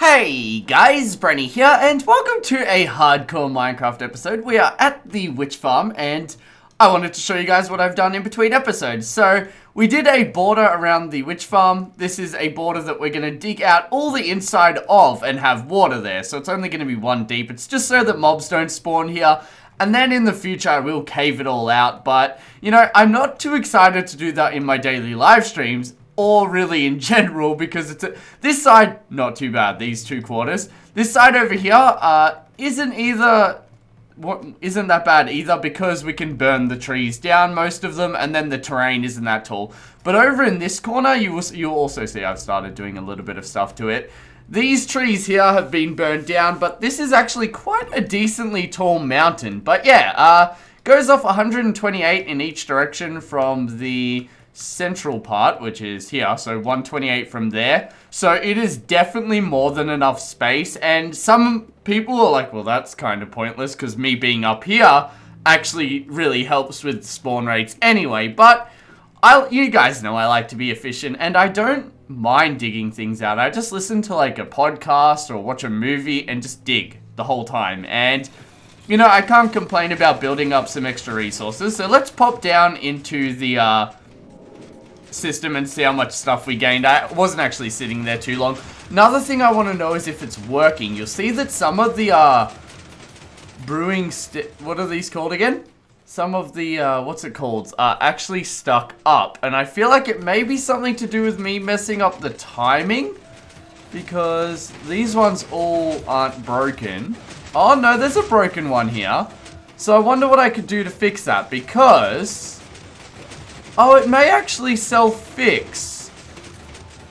Hey guys, Brenny here, and welcome to a hardcore Minecraft episode. We are at the witch farm, and I wanted to show you guys what I've done in between episodes. So, we did a border around the witch farm. This is a border that we're going to dig out all the inside of and have water there. So it's only going to be 1 deep. It's just so that mobs don't spawn here. And then in the future, I will cave it all out. But, you know, I'm not too excited to do that in my daily live streams, or really in general, because it's this side, not too bad, these 2 quarters. This side over here, isn't that bad either, because we can burn the trees down, most of them, and then the terrain isn't that tall. But over in this corner, you'll also see I've started doing a little bit of stuff to it. These trees here have been burned down, but this is actually quite a decently tall mountain. But yeah, goes off 128 in each direction from the central part, which is here, so 128 from there. So it is definitely more than enough space, and some people are like, well, that's kind of pointless because me being up here actually really helps with spawn rates anyway. But you guys know I like to be efficient, and I don't mind digging things out. I just listen to like a podcast or watch a movie and just dig the whole time, and you know, I can't complain about building up some extra resources. So let's pop down into the system and see how much stuff we gained. I wasn't actually sitting there too long. Another thing I want to know is if it's working. You'll see that some of the brewing what are these called again? Some of the what's it called, are actually stuck up, and I feel like it may be something to do with me messing up the timing, because these ones all aren't broken. Oh no, there's a broken one here. So I wonder what I could do to fix that, because oh, it may actually self-fix.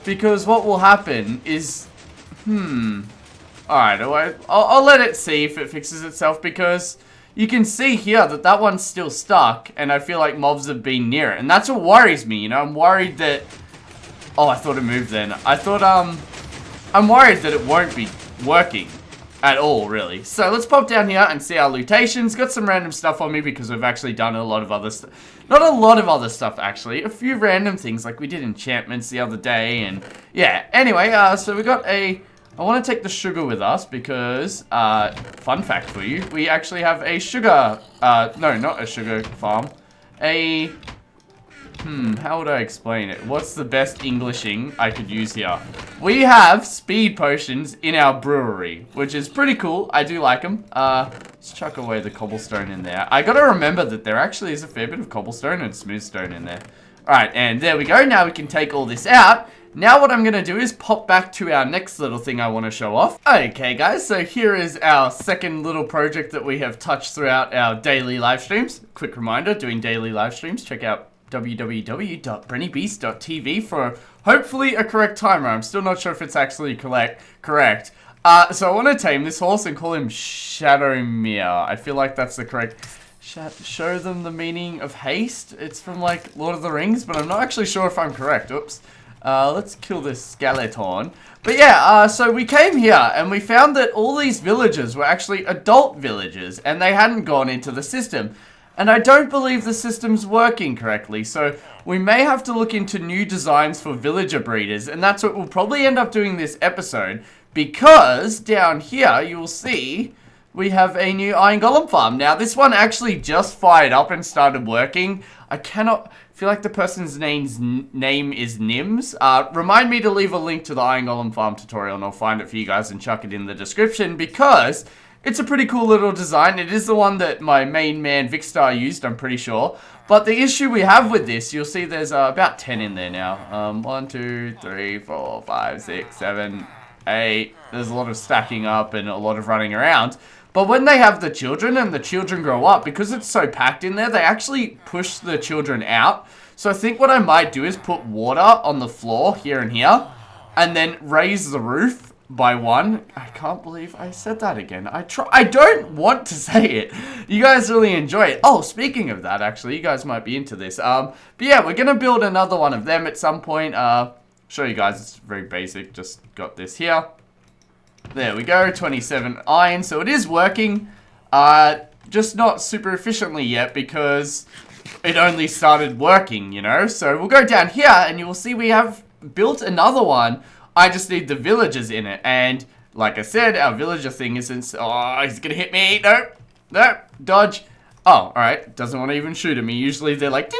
Because what will happen is... Alright, I'll let it see if it fixes itself, because you can see here that that one's still stuck, and I feel like mobs have been near it. And that's what worries me, you know? I'm worried that... Oh, I thought it moved then. I thought, I'm worried that it won't be working at all, really. So let's pop down here and see our lootations. Got some random stuff on me because we've actually done a lot of other stuff. Not a lot of other stuff, actually. A few random things, like we did enchantments the other day, and yeah. Anyway, so we got I want to take the sugar with us because, fun fact for you, we actually have a sugar, no, not a sugar farm. How would I explain it? What's the best Englishing I could use here? We have speed potions in our brewery, which is pretty cool. I do like them. Let's chuck away the cobblestone in there. I gotta remember that there actually is a fair bit of cobblestone and smooth stone in there. Alright, and there we go. Now we can take all this out. Now what I'm gonna do is pop back to our next little thing I want to show off. Okay guys, so here is our second little project that we have touched throughout our daily live streams. Quick reminder, doing daily live streams, check out www.BrenyBeast.tv for hopefully a correct timer. I'm still not sure if it's actually correct. So I want to tame this horse and call him Shadowmere. I feel like that's the correct... Show them the meaning of haste. It's from like Lord of the Rings, but I'm not actually sure if I'm correct. Oops. Let's kill this skeleton. But yeah, so we came here and we found that all these villagers were actually adult villagers and they hadn't gone into the system. And I don't believe the system's working correctly, so we may have to look into new designs for villager breeders, and that's what we'll probably end up doing this episode, because down here you will see we have a new iron golem farm. Now this one actually just fired up and started working. I feel like the person's name is Nims. Remind me to leave a link to the iron golem farm tutorial and I'll find it for you guys and chuck it in the description, because it's a pretty cool little design. It is the one that my main man Vicstar used, I'm pretty sure. But the issue we have with this, you'll see there's about 10 in there now. 1, 2, 3, 4, 5, 6, 7, 8. There's a lot of stacking up and a lot of running around. But when they have the children and the children grow up, because it's so packed in there, they actually push the children out. So I think what I might do is put water on the floor here and here, and then raise the roof by 1. I can't believe I said that again. I don't want to say it. You guys really enjoy it. Oh, speaking of that, actually, you guys might be into this. But yeah, we're gonna build another one of them at some point. Show you guys. It's very basic. Just got this here. There we go. 27 iron. So it is working. Just not super efficiently yet because it only started working, you know. So we'll go down here and you will see we have built another one. I just need the villagers in it, and like I said, our villager thing isn't... Oh, he's gonna hit me. Nope. Nope. Dodge. Oh, alright. Doesn't want to even shoot at me. Usually they're like...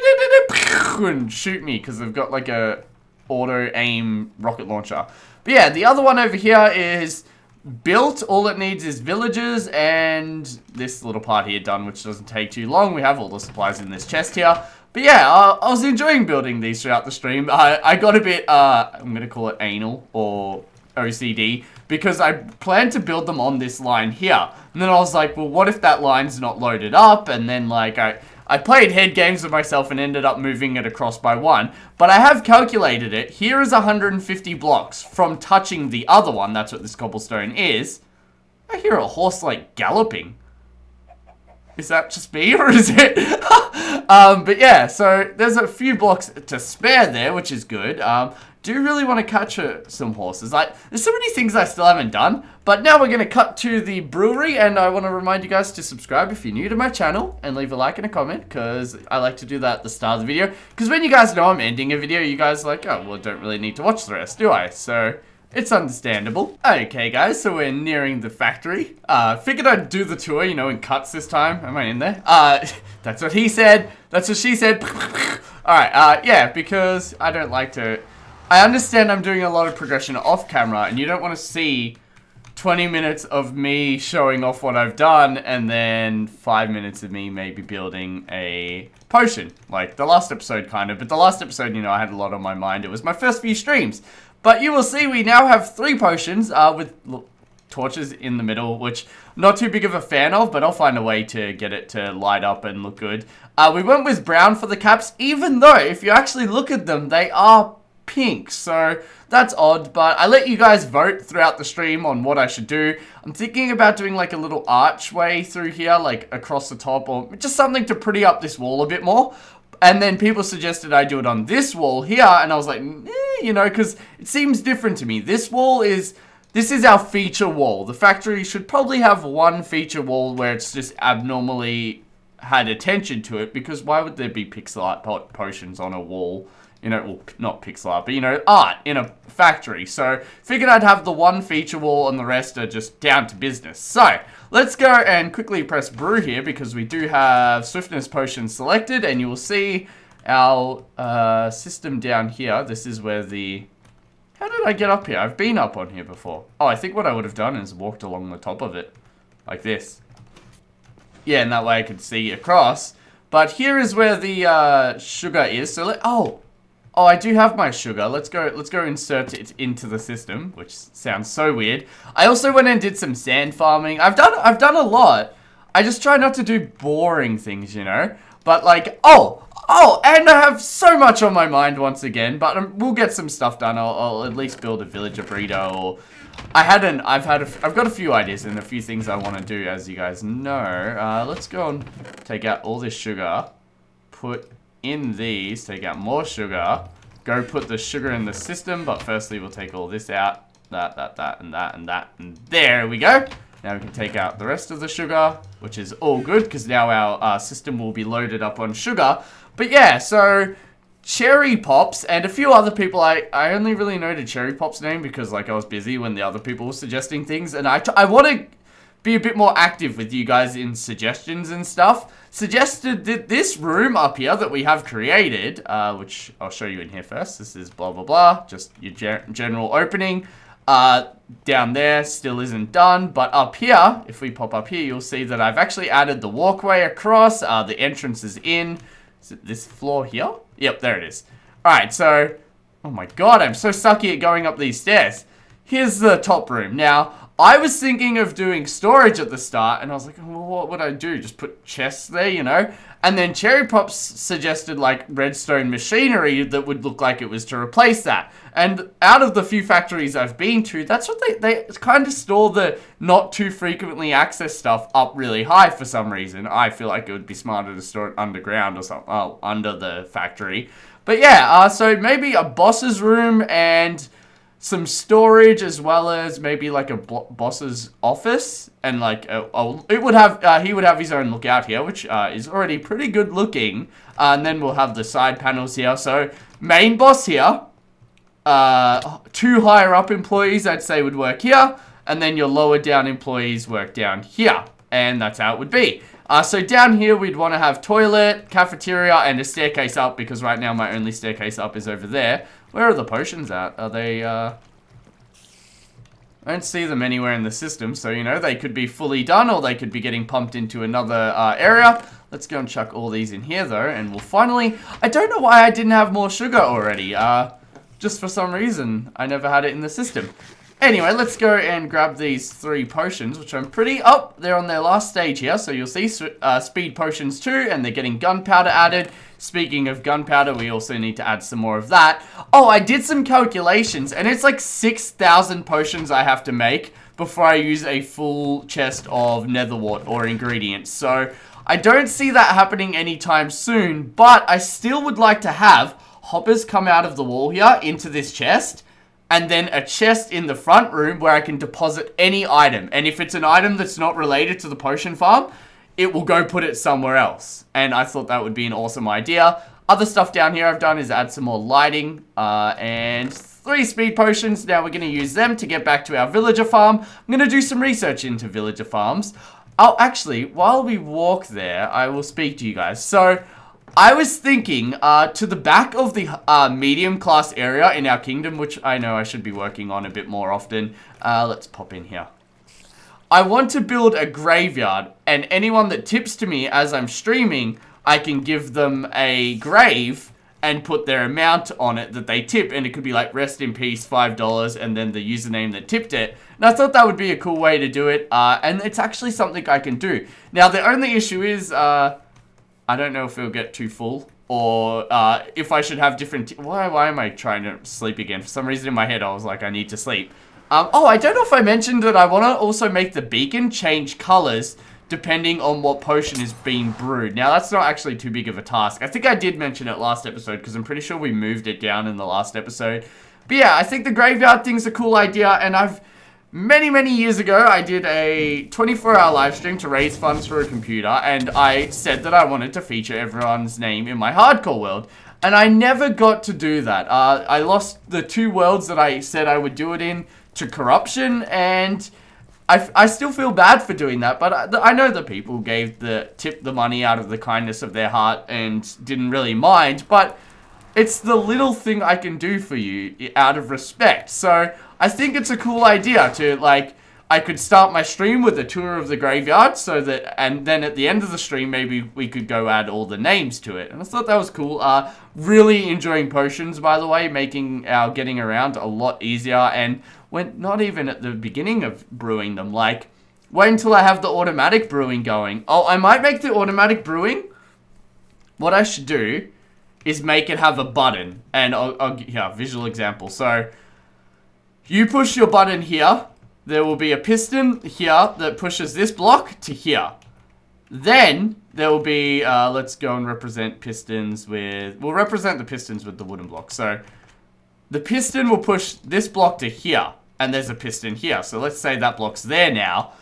and shoot me because they've got like a auto-aim rocket launcher. But yeah, the other one over here is built. All it needs is villagers and this little part here done, which doesn't take too long. We have all the supplies in this chest here. But yeah, I was enjoying building these throughout the stream. I got a bit, I'm going to call it anal or OCD, because I planned to build them on this line here. And then I was like, well, what if that line's not loaded up? And then like, I played head games with myself and ended up moving it across by 1. But I have calculated it. Here is 150 blocks from touching the other one. That's what this cobblestone is. I hear a horse like galloping. Is that just me, or is it? But yeah, so there's a few blocks to spare there, which is good. Do really want to catch some horses. There's so many things I still haven't done. But now we're going to cut to the brewery, and I want to remind you guys to subscribe if you're new to my channel, and leave a like and a comment, because I like to do that at the start of the video. Because when you guys know I'm ending a video, you guys are like, oh, well, don't really need to watch the rest, do I? So... it's understandable. Okay, guys, so we're nearing the factory. Figured I'd do the tour, you know, in cuts this time. Am I in there? That's what he said. That's what she said. Alright, yeah, because I don't like to... I understand I'm doing a lot of progression off camera, and you don't want to see 20 minutes of me showing off what I've done, and then 5 minutes of me maybe building a potion. Like the last episode, kind of. But the last episode, you know, I had a lot on my mind. It was my first few streams. But you will see we now have 3 potions with torches in the middle, which I'm not too big of a fan of, but I'll find a way to get it to light up and look good. We went with brown for the caps, even though if you actually look at them, they are pink. So that's odd, but I let you guys vote throughout the stream on what I should do. I'm thinking about doing like a little archway through here, like across the top, or just something to pretty up this wall a bit more. And then people suggested I do it on this wall here, and I was like, you know, because it seems different to me. This is our feature wall. The factory should probably have one feature wall where it's just abnormally had attention to it, because why would there be pixel art potions on a wall? You know, well, not pixel art, but, you know, art in a factory. So, figured I'd have the one feature wall and the rest are just down to business. So, let's go and quickly press brew here, because we do have swiftness potion selected, and you will see our system down here. This is where the... How did I get up here? I've been up on here before. Oh, I think what I would have done is walked along the top of it. Like this. Yeah, and that way I could see across. But here is where the sugar is. So Oh, I do have my sugar. Let's go insert it into the system, which sounds so weird. I also went and did some sand farming. I've done a lot. I just try not to do boring things, you know? But like, and I have so much on my mind once again, but we'll get some stuff done. I'll at least build a villager breeder, or I've got a few ideas and a few things I want to do, as you guys know. Let's go and take out all this sugar, put in these, take out more sugar, go put the sugar in the system, but firstly we'll take all this out, that, and there we go. Now we can take out the rest of the sugar, which is all good, because now our system will be loaded up on sugar. But yeah, so Cherry Pops and a few other people, I only really know the Cherry Pops name because like I was busy when the other people were suggesting things, and I want to be a bit more active with you guys in suggestions and stuff. Suggested that this room up here that we have created, which I'll show you in here first. This is blah, blah, blah. Just your general opening. Down there still isn't done. But up here, if we pop up here, you'll see that I've actually added the walkway across. The entrance is in. Is it this floor here? Yep, there it is. Alright, so... Oh my god, I'm so sucky at going up these stairs. Here's the top room. Now, I was thinking of doing storage at the start, and I was like, well, what would I do? Just put chests there, you know? And then Cherry Pops suggested, like, redstone machinery that would look like it was to replace that. And out of the few factories I've been to, that's what they kind of store the not too frequently accessed stuff up really high for some reason. I feel like it would be smarter to store it underground or something, under the factory. But yeah, so maybe a boss's room and some storage, as well as maybe like a boss's office, and like he would have his own lookout here, which is already pretty good looking. And then we'll have the side panels here. So main boss here, 2 higher up employees I'd say would work here, and then your lower down employees work down here. And that's how it would be. So down here, we'd want to have toilet, cafeteria, and a staircase up, because right now my only staircase up is over there. Where are the potions at? Are they, I don't see them anywhere in the system, so, you know, they could be fully done, or they could be getting pumped into another area. Let's go and chuck all these in here, though, and we'll finally... I don't know why I didn't have more sugar already. Just for some reason, I never had it in the system. Anyway, let's go and grab these 3 potions, which I'm pretty... Oh, they're on their last stage here, so you'll see speed potions too, and they're getting gunpowder added. Speaking of gunpowder, we also need to add some more of that. Oh, I did some calculations, and it's like 6,000 potions I have to make before I use a full chest of netherwort or ingredients. So, I don't see that happening anytime soon, but I still would like to have hoppers come out of the wall here into this chest, and then a chest in the front room where I can deposit any item. And if it's an item that's not related to the potion farm, it will go put it somewhere else. And I thought that would be an awesome idea. Other stuff down here I've done is add some more lighting, and 3 speed potions. Now we're going to use them to get back to our villager farm. I'm going to do some research into villager farms. Oh, actually, while we walk there, I will speak to you guys. So, I was thinking to the back of the medium class area in our kingdom, which I know I should be working on a bit more often. Let's pop in here. I want to build a graveyard, and anyone that tips to me as I'm streaming, I can give them a grave and put their amount on it that they tip, and it could be like rest in peace $5 and then the username that tipped it. And I thought that would be a cool way to do it, and it's actually something I can do. Now the only issue is I don't know if it'll get too full, or if I should have different... Why am I trying to sleep again? For some reason in my head I was like, I need to sleep. Oh, I don't know if I mentioned that I want to also make the beacon change colors depending on what potion is being brewed. Now, that's not actually too big of a task. I think I did mention it last episode, because I'm pretty sure we moved it down in the last episode. But yeah, I think the graveyard thing's a cool idea, and I've... Many years ago, I did a 24-hour live stream to raise funds for a computer, and I said that I wanted to feature everyone's name in my hardcore world. And I never got to do that. I lost the 2 worlds that I said I would do it in to corruption, and I still feel bad for doing that, but I know the people tipped the money out of the kindness of their heart and didn't really mind, but it's the little thing I can do for you out of respect. So I think it's a cool idea to, like, I could start my stream with a tour of the graveyard, so that, and then at the end of the stream, maybe we could go add all the names to it. And I thought that was cool. Really enjoying potions, by the way, making our getting around a lot easier, and when not even at the beginning of brewing them, like, wait until I have the automatic brewing going. Oh, I might make the automatic brewing. What I should do is make it have a button, and yeah, visual example. So, you push your button here, there will be a piston here that pushes this block to here. Then, there will be, let's go and represent pistons with, we'll represent the pistons with the wooden block. So, the piston will push this block to here, and there's a piston here. So, let's say that block's there now.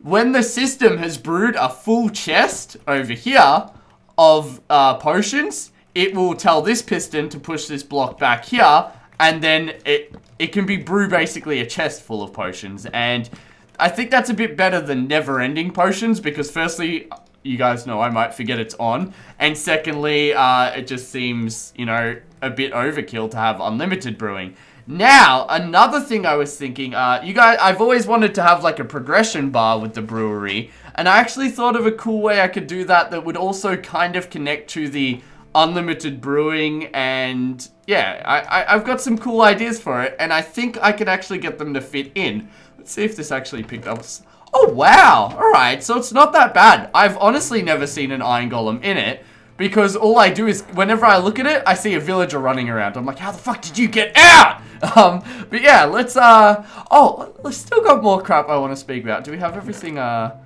When the system has brewed a full chest over here of potions, it will tell this piston to push this block back here, and then it can be brew basically a chest full of potions. And I think that's a bit better than never-ending potions, because firstly, you guys know I might forget it's on, and secondly, it just seems, you know, a bit overkill to have unlimited brewing. Now, another thing I was thinking, you guys, I've always wanted to have like a progression bar with the brewery, and I actually thought of a cool way I could do that would also kind of connect to the unlimited brewing, and yeah, I've got some cool ideas for it, and I think I could actually get them to fit in. Let's see if this actually picked up. Oh, wow. Alright, so it's not that bad. I've honestly never seen an iron golem in it, because all I do is, whenever I look at it, I see a villager running around. I'm like, how the fuck did you get out? But yeah, let's, oh, let's still got more crap I want to speak about. Do we have everything, oh,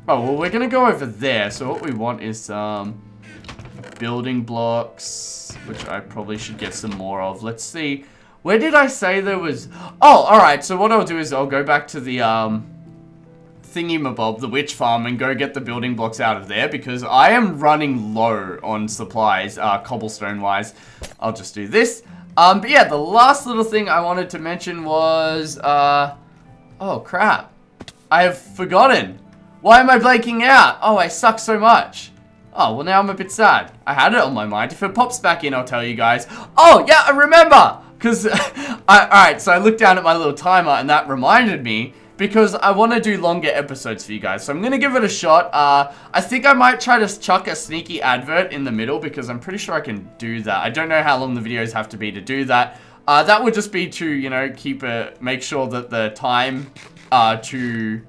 well, we're gonna go over there. So what we want is, building blocks, which I probably should get some more of. Let's see. Where did I say there was... Oh, alright. So what I'll do is I'll go back to the, thingy-mabob, the witch farm, and go get the building blocks out of there, because I am running low on supplies, cobblestone-wise. I'll just do this. But yeah, the last little thing I wanted to mention was, oh, Oh, crap. I have forgotten. Why am I blanking out? Oh, I suck so much. Oh, well, now I'm a bit sad. I had it on my mind. If it pops back in, I'll tell you guys. Oh, yeah, I remember. Because, alright, so I looked down at my little timer, and that reminded me. Because I want to do longer episodes for you guys. So I'm going to give it a shot. I think I might try to chuck a sneaky advert in the middle. Because I'm pretty sure I can do that. I don't know how long the videos have to be to do that. That would just be to, you know, make sure that the time to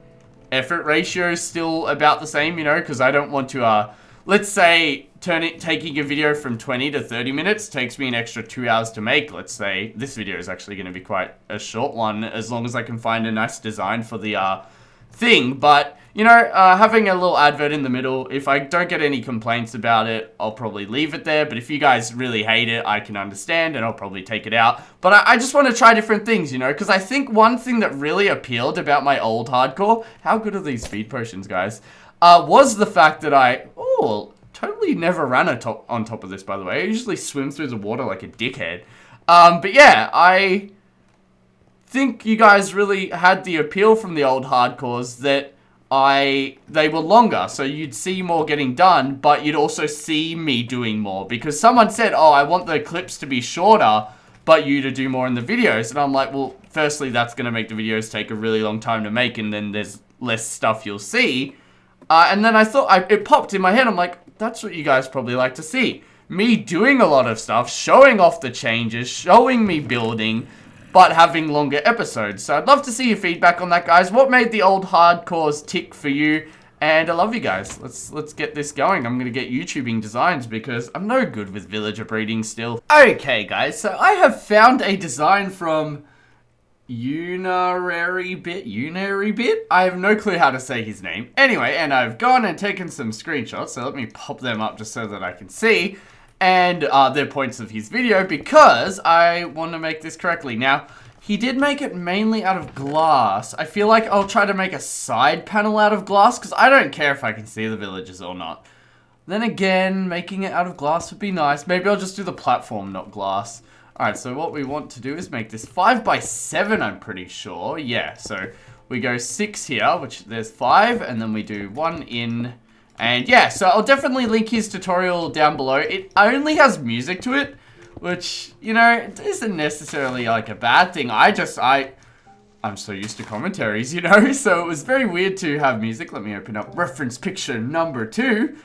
effort ratio is still about the same, you know. Because I don't want to, let's say, taking a video from 20 to 30 minutes takes me an extra 2 hours to make. Let's say this video is actually going to be quite a short one, as long as I can find a nice design for the thing. But, you know, having a little advert in the middle, if I don't get any complaints about it, I'll probably leave it there. But if you guys really hate it, I can understand, and I'll probably take it out. But I just want to try different things, you know, because I think one thing that really appealed about my old hardcore, how good are these speed potions, guys, was the fact that totally never ran on top of this, by the way. I usually swim through the water like a dickhead. But yeah, I think you guys really had the appeal from the old hardcores that they were longer, so you'd see more getting done, but you'd also see me doing more. Because someone said, oh, I want the clips to be shorter, but you to do more in the videos. And I'm like, well, firstly, that's going to make the videos take a really long time to make, and then there's less stuff you'll see. And then I thought, it popped in my head, I'm like, that's what you guys probably like to see. Me doing a lot of stuff, showing off the changes, showing me building, but having longer episodes. So I'd love to see your feedback on that, guys. What made the old hardcores tick for you? And I love you guys. Let's get this going. I'm going to get YouTubing designs because I'm no good with villager breeding still. Okay, guys, so I have found a design from Unary Bit. I have no clue how to say his name. Anyway, and I've gone and taken some screenshots, so let me pop them up just so that I can see. And they're points of his video because I want to make this correctly. Now, he did make it mainly out of glass. I feel like I'll try to make a side panel out of glass because I don't care if I can see the villagers or not. Then again, making it out of glass would be nice. Maybe I'll just do the platform, not glass. Alright, so what we want to do is make this 5x7, I'm pretty sure. Yeah, so we go 6 here, which there's 5, and then we do 1 in. And yeah, so I'll definitely link his tutorial down below. It only has music to it, which, you know, it isn't necessarily like a bad thing. I'm so used to commentaries, you know, so it was very weird to have music. Let me open up reference picture number 2.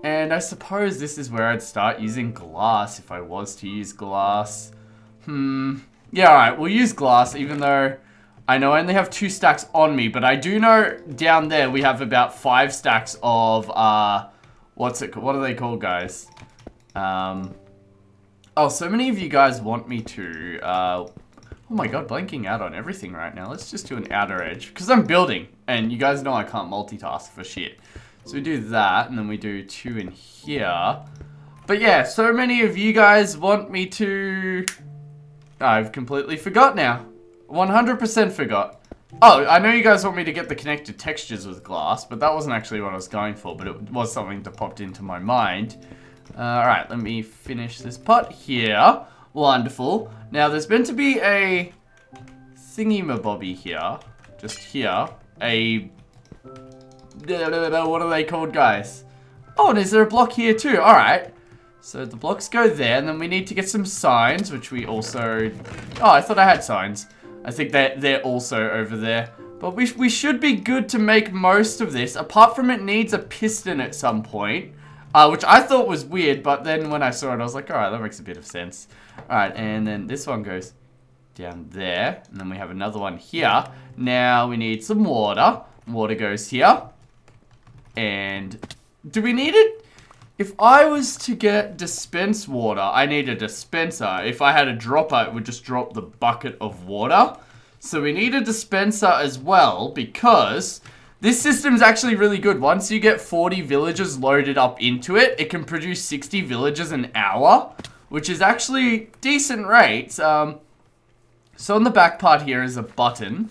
And I suppose this is where I'd start using glass if I was to use glass. Yeah, alright, we'll use glass, even though I know I only have 2 stacks on me, but I do know down there we have about 5 stacks of, what are they called, guys? Oh, so many of you guys want me to, oh my god, blanking out on everything right now. Let's just do an outer edge, because I'm building, and you guys know I can't multitask for shit. So we do that, and then we do 2 in here. But yeah, so many of you guys want me to... I've completely forgot now. 100% forgot. Oh, I know you guys want me to get the connected textures with glass, but that wasn't actually what I was going for, but it was something that popped into my mind. Alright, let me finish this pot here. Wonderful. Now, there's meant to be a thingy-mabobby here. Just here. What are they called, guys? Oh, and is there a block here too? Alright. So the blocks go there, and then we need to get some signs, which we also... Oh, I thought I had signs. I think they're also over there. But we should be good to make most of this, apart from it needs a piston at some point. Which I thought was weird, but then when I saw it, I was like, alright, that makes a bit of sense. Alright, and then this one goes down there, and then we have another one here. Now we need some water. Water goes here. And do we need it? If I was to get dispense water, I need a dispenser. If I had a dropper, it would just drop the bucket of water. So we need a dispenser as well, because this system's actually really good. Once you get 40 villagers loaded up into it, it can produce 60 villagers an hour, which is actually decent rates. So on the back part here is a button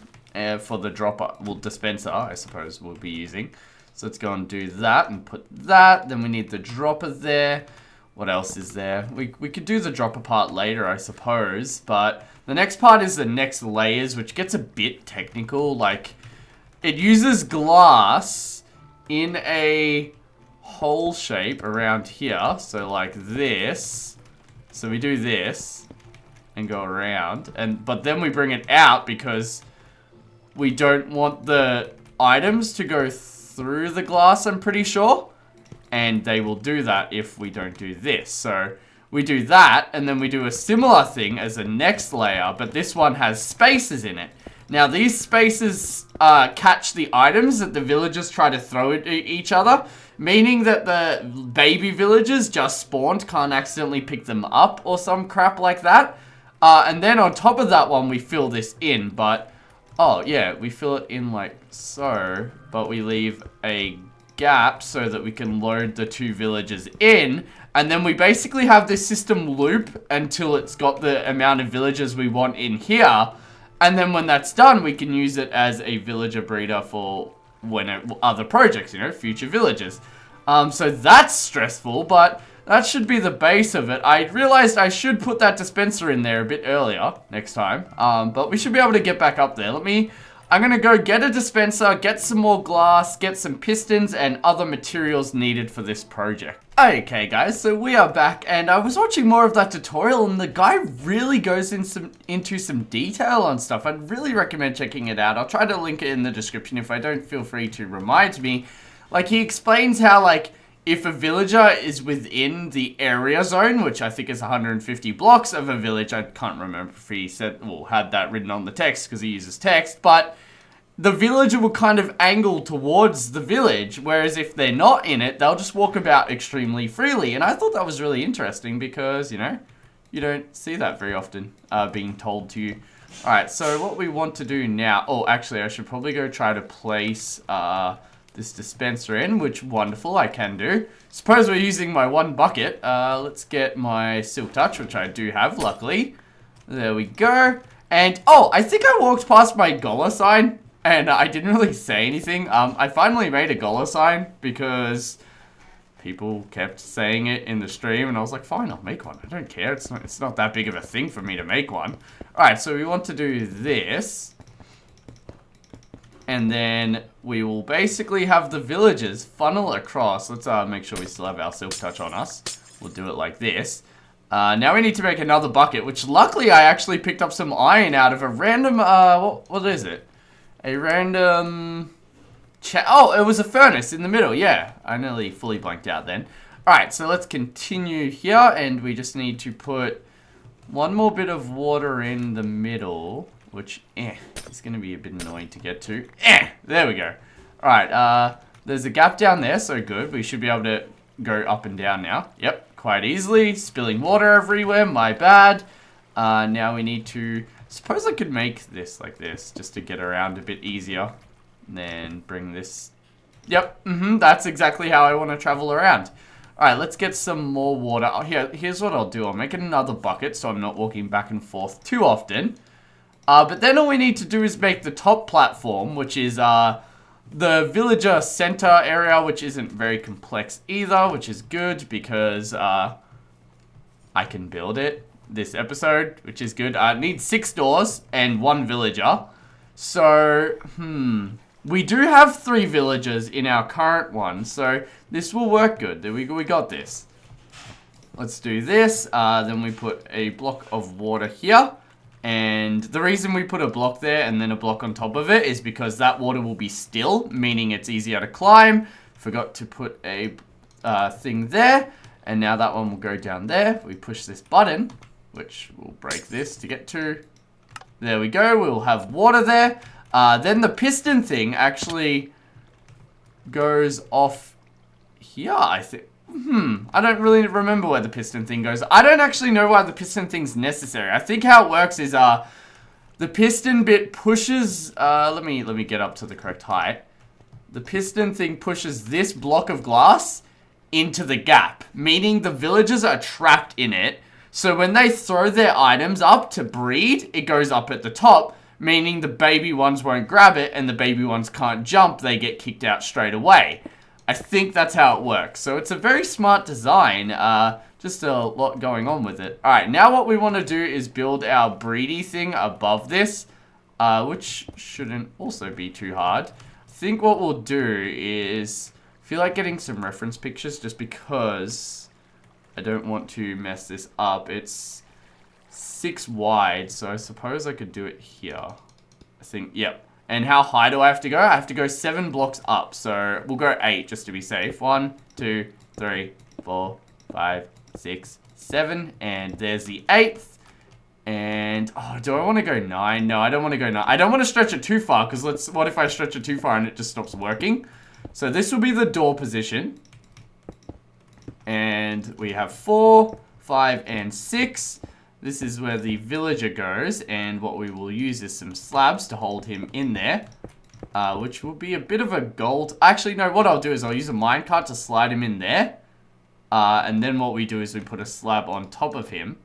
for the dropper, well, dispenser, I suppose we'll be using. So let's go and do that and put that. Then we need the dropper there. What else is there? We could do the dropper part later, I suppose. But The next part is the next layers, which gets a bit technical. Like, it uses glass in a hole shape around here. So like this. So we do this and go around. But then we bring it out because we don't want the items to go through the glass, I'm pretty sure. And they will do that if we don't do this. So we do that, and then we do a similar thing as the next layer, but this one has spaces in it. Now, these spaces catch the items that the villagers try to throw at each other, meaning that the baby villagers just spawned can't accidentally pick them up or some crap like that. And then on top of that one, we fill this in, but... Oh, yeah, we fill it in like so, but we leave a gap so that we can load the 2 villagers in, and then we basically have this system loop until it's got the amount of villagers we want in here, and then when that's done, we can use it as a villager breeder for other projects, you know, future villagers. So that's stressful, but that should be the base of it. I realized I should put that dispenser in there a bit earlier next time, but we should be able to get back up there. I'm gonna go get a dispenser, get some more glass, get some pistons, and other materials needed for this project. Okay guys, so we are back, and I was watching more of that tutorial, and the guy really goes into some detail on stuff. I'd really recommend checking it out. I'll try to link it in the description. If I don't, feel free to remind me. Like, he explains how, like, if a villager is within the area zone, which I think is 150 blocks of a village, I can't remember if he said, well, had that written on the text because he uses text, but the villager will kind of angle towards the village, whereas if they're not in it, they'll just walk about extremely freely. And I thought that was really interesting because, you know, you don't see that very often being told to you. Alright, so what we want to do now... Oh, actually, I should probably go try to place... this dispenser in, which wonderful, I can do. Suppose we're using my 1 bucket. Let's get my Silk Touch, which I do have, luckily. There we go. And, oh, I think I walked past my Gola sign, and I didn't really say anything. I finally made a Gola sign, because people kept saying it in the stream, and I was like, fine, I'll make one. I don't care, it's not that big of a thing for me to make one. Alright, so we want to do this. And then we will basically have the villagers funnel across. Let's make sure we still have our Silk Touch on us. We'll do it like this. Now we need to make another bucket, which luckily I actually picked up some iron out of a random, what is it? A random... Oh, it was a furnace in the middle, yeah. I nearly fully blanked out then. Alright, so let's continue here, and we just need to put 1 more bit of water in the middle. Which, it's going to be a bit annoying to get to. There we go. Alright, there's a gap down there, so good. We should be able to go up and down now. Yep, quite easily. Spilling water everywhere, my bad. Now we need to... Suppose I could make this like this, just to get around a bit easier. And then bring this... Yep, that's exactly how I want to travel around. Alright, let's get some more water. Oh, here's what I'll do. I'll make another bucket, so I'm not walking back and forth too often. But then all we need to do is make the top platform, which is the villager center area, which isn't very complex either, which is good because I can build it this episode, which is good. It needs 6 doors and 1 villager. So, we do have 3 villagers in our current one, so this will work good. We got this. Let's do this. Then we put a block of water here. And the reason we put a block there and then a block on top of it is because that water will be still, meaning it's easier to climb. Forgot to put a thing there. And now that one will go down there. We push this button, which will break this to get to. There we go. We'll have water there. Then the piston thing actually goes off here, I think. I don't really remember where the piston thing goes. I don't actually know why the piston thing's necessary. I think how it works is, the piston bit pushes, let me get up to the correct height. The piston thing pushes this block of glass into the gap, meaning the villagers are trapped in it. So when they throw their items up to breed, it goes up at the top, meaning the baby ones won't grab it and the baby ones can't jump. They get kicked out straight away. I think that's how it works. So it's a very smart design. Just a lot going on with it. Alright, now what we want to do is build our breedy thing above this. Which shouldn't also be too hard. I think what we'll do is... I feel like getting some reference pictures just because I don't want to mess this up. It's 6 wide, so I suppose I could do it here. I think, yep. And how high do I have to go? I have to go 7 blocks up, so we'll go 8 just to be safe. 1, 2, 3, 4, 5, 6, 7, and there's the 8th. And, oh, do I want to go 9? No, I don't want to go 9. I don't want to stretch it too far, because what if I stretch it too far and it just stops working? So this will be the door position. And we have 4, 5, and 6. This is where the villager goes, and what we will use is some slabs to hold him in there. Which will be a bit of a gold... Actually, no, what I'll do is I'll use a minecart to slide him in there. And then what we do is we put a slab on top of him,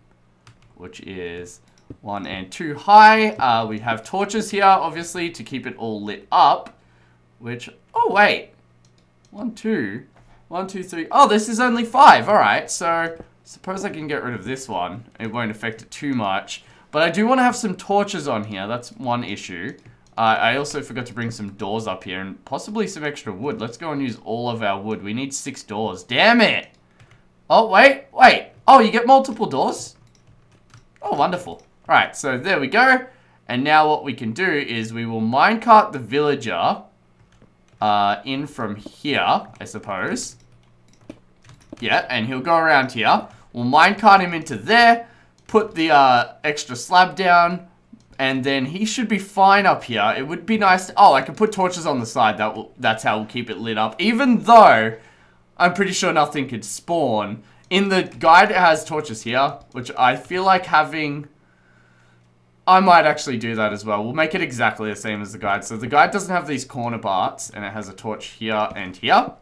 which is 1 and 2 high. We have torches here, obviously, to keep it all lit up. Which, oh wait, 1, 2, 1, 2, 3. Oh, this is only 5. All right, so suppose I can get rid of this one. It won't affect it too much. But I do want to have some torches on here. That's one issue. I also forgot to bring some doors up here and possibly some extra wood. Let's go and use all of our wood. We need 6 doors. Damn it! Oh, wait. Oh, you get multiple doors? Oh, wonderful. All right, so there we go. And now what we can do is we will minecart the villager in from here, I suppose. Yeah, and he'll go around here. We'll minecart him into there, put the extra slab down, and then he should be fine up here. It would be nice to... Oh, I can put torches on the side. That's how we'll keep it lit up. Even though I'm pretty sure nothing could spawn. In the guide, it has torches here, which I feel like having... I might actually do that as well. We'll make it exactly the same as the guide. So the guide doesn't have these corner parts, and it has a torch here and here.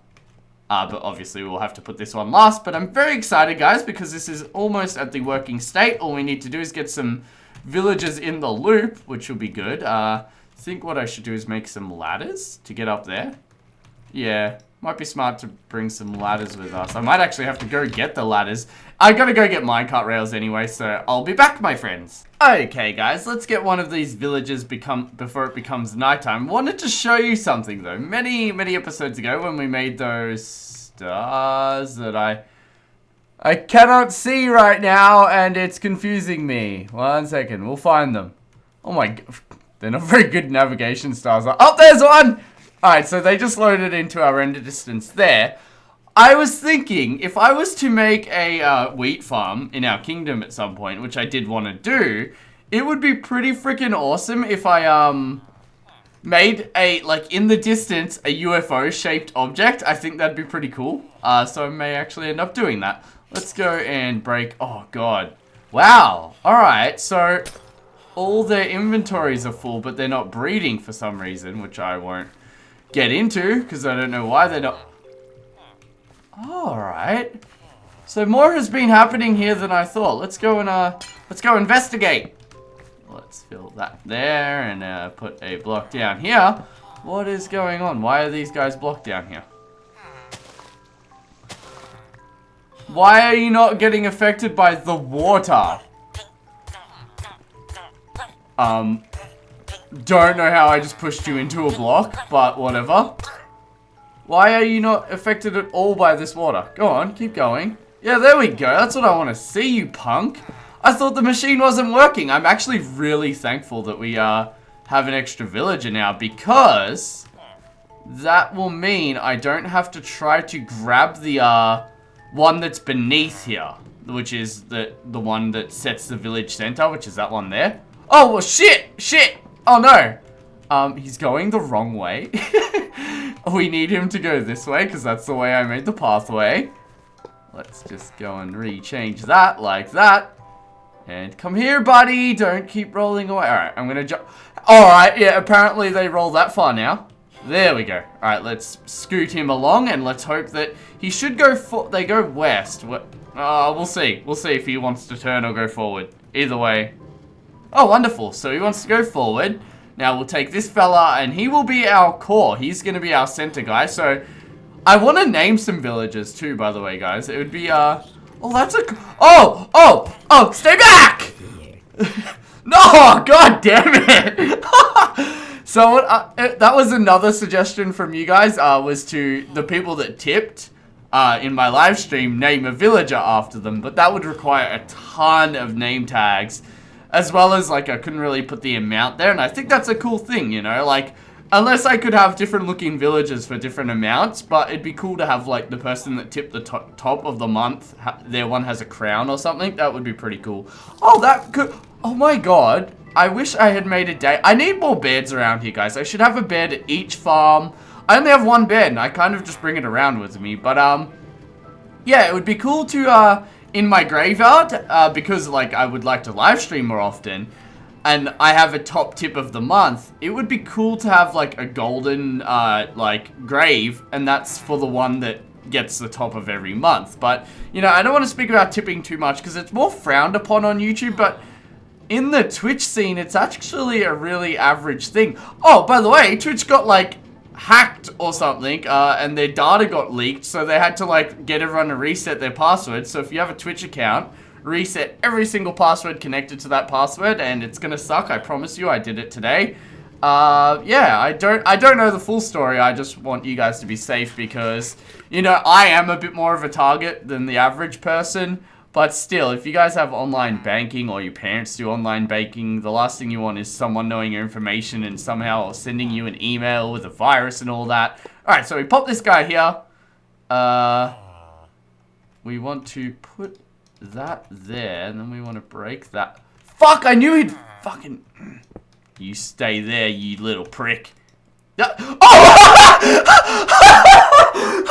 But obviously we'll have to put this one last. But I'm very excited, guys, because this is almost at the working state. All we need to do is get some villagers in the loop, which will be good. I think what I should do is make some ladders to get up there. Yeah, might be smart to bring some ladders with us. I might actually have to go get the ladders. I gotta go get minecart rails anyway, so I'll be back, my friends. Okay, guys, let's get one of these villagers before it becomes nighttime. Wanted to show you something, though. Many episodes ago when we made those stars that I cannot see right now, and it's confusing me. 1 second, we'll find them. Oh my god, they're not very good navigation stars. Oh, there's one! Alright, so they just loaded into our render distance there. I was thinking, if I was to make a wheat farm in our kingdom at some point, which I did want to do, it would be pretty freaking awesome if I made a, like, in the distance, a UFO-shaped object. I think that'd be pretty cool. So I may actually end up doing that. Let's go and break... Oh, God. Wow. Alright, so all their inventories are full, but they're not breeding for some reason, which I won't get into, because I don't know why they're not... Alright. So more has been happening here than I thought. Let's go investigate. Let's fill that there and put a block down here. What is going on? Why are these guys blocked down here? Why are you not getting affected by the water? Don't know how I just pushed you into a block, but whatever. Why are you not affected at all by this water? Go on, keep going. Yeah, there we go. That's what I want to see, you punk. I thought the machine wasn't working. I'm actually really thankful that we have an extra villager now, because that will mean I don't have to try to grab the one that's beneath here, which is the one that sets the village center, which is that one there. Oh, well, shit. Oh, no. He's going the wrong way. We need him to go this way, because that's the way I made the pathway. Let's just go and re-change that, like that. And come here, buddy. Don't keep rolling away. Alright, I'm gonna jump. Alright, yeah, apparently they roll that far now. There we go. Alright, let's scoot him along, and let's hope that he should go they go west. We'll see. We'll see if he wants to turn or go forward. Either way. Oh, wonderful. So he wants to go forward. Now we'll take this fella, and he will be our core. He's going to be our center guy. So I want to name some villages too, by the way, guys. It would be, oh, that's a... Oh, stay back! No, god damn it! So, that was another suggestion from you guys, was to the people that tipped, in my live stream, name a villager after them. But that would require a ton of name tags, as well as, like, I couldn't really put the amount there. And I think that's a cool thing, you know, like... Unless I could have different looking villages for different amounts, but it'd be cool to have like the person that tipped the top of the month, their one has a crown or something. That would be pretty cool. Oh, that could, oh my god. I wish I had made a day. I need more beds around here, guys. I should have a bed at each farm. I only have one bed and I kind of just bring it around with me. But, yeah, it would be cool to, in my graveyard, because like I would like to live stream more often. And I have a top tip of the month, it would be cool to have, like, a golden, like, grave, and that's for the one that gets the top of every month. But, you know, I don't want to speak about tipping too much, because it's more frowned upon on YouTube, but in the Twitch scene, it's actually a really average thing. Oh, by the way, Twitch got, like, hacked or something, and their data got leaked, so they had to, like, get everyone to reset their password. So if you have a Twitch account... reset every single password connected to that password, and it's gonna suck. I promise you, I did it today. Yeah, I don't know the full story. I just want you guys to be safe because, you know, I am a bit more of a target than the average person. But still, if you guys have online banking or your parents do online banking, the last thing you want is someone knowing your information and somehow sending you an email with a virus and all that. Alright, so we pop this guy here. We want to put that there, and then we want to break that. Fuck, I knew he'd fucking... You stay there, you little prick. Oh!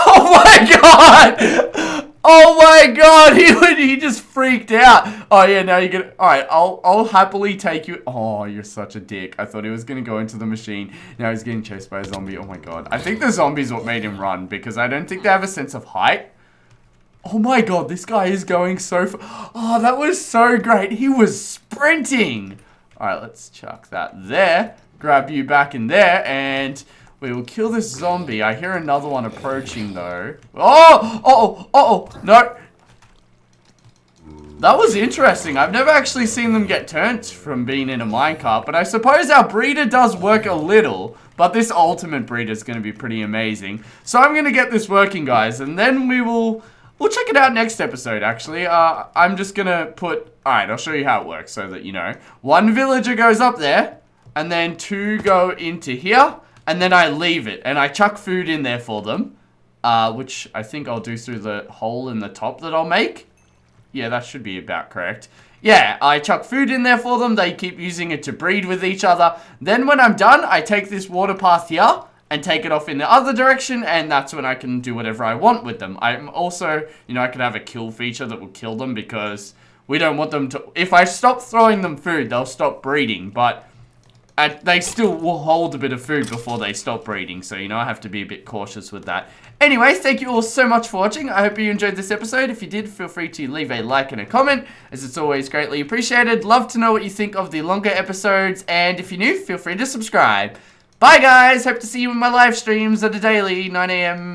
Oh my god! Oh my god, he just freaked out. Oh yeah, now you get... Alright, I'll happily take you... Oh, you're such a dick. I thought he was gonna go into the machine. Now he's getting chased by a zombie. Oh my god. I think the zombie's what made him run, because I don't think they have a sense of height. Oh my god, this guy is going so far. Oh, that was so great. He was sprinting. Alright, let's chuck that there. Grab you back in there, and we will kill this zombie. I hear another one approaching, though. Oh, no. That was interesting. I've never actually seen them get turned from being in a minecart, but I suppose our breeder does work a little. But this ultimate breeder is going to be pretty amazing. So I'm going to get this working, guys, and then we'll check it out next episode, actually. I'm just gonna put... Alright, I'll show you how it works so that you know. One villager goes up there, and then two go into here, and then I leave it. And I chuck food in there for them, which I think I'll do through the hole in the top that I'll make. Yeah, that should be about correct. Yeah, I chuck food in there for them. They keep using it to breed with each other. Then when I'm done, I take this water path here, and take it off in the other direction, and that's when I can do whatever I want with them. I'm also, you know, I could have a kill feature that will kill them because we don't want them to... If I stop throwing them food, they'll stop breeding, but they still will hold a bit of food before they stop breeding, so, you know, I have to be a bit cautious with that. Anyways, thank you all so much for watching. I hope you enjoyed this episode. If you did, feel free to leave a like and a comment, as it's always greatly appreciated. Love to know what you think of the longer episodes, and if you're new, feel free to subscribe. Bye guys, hope to see you in my live streams at a daily 9 AM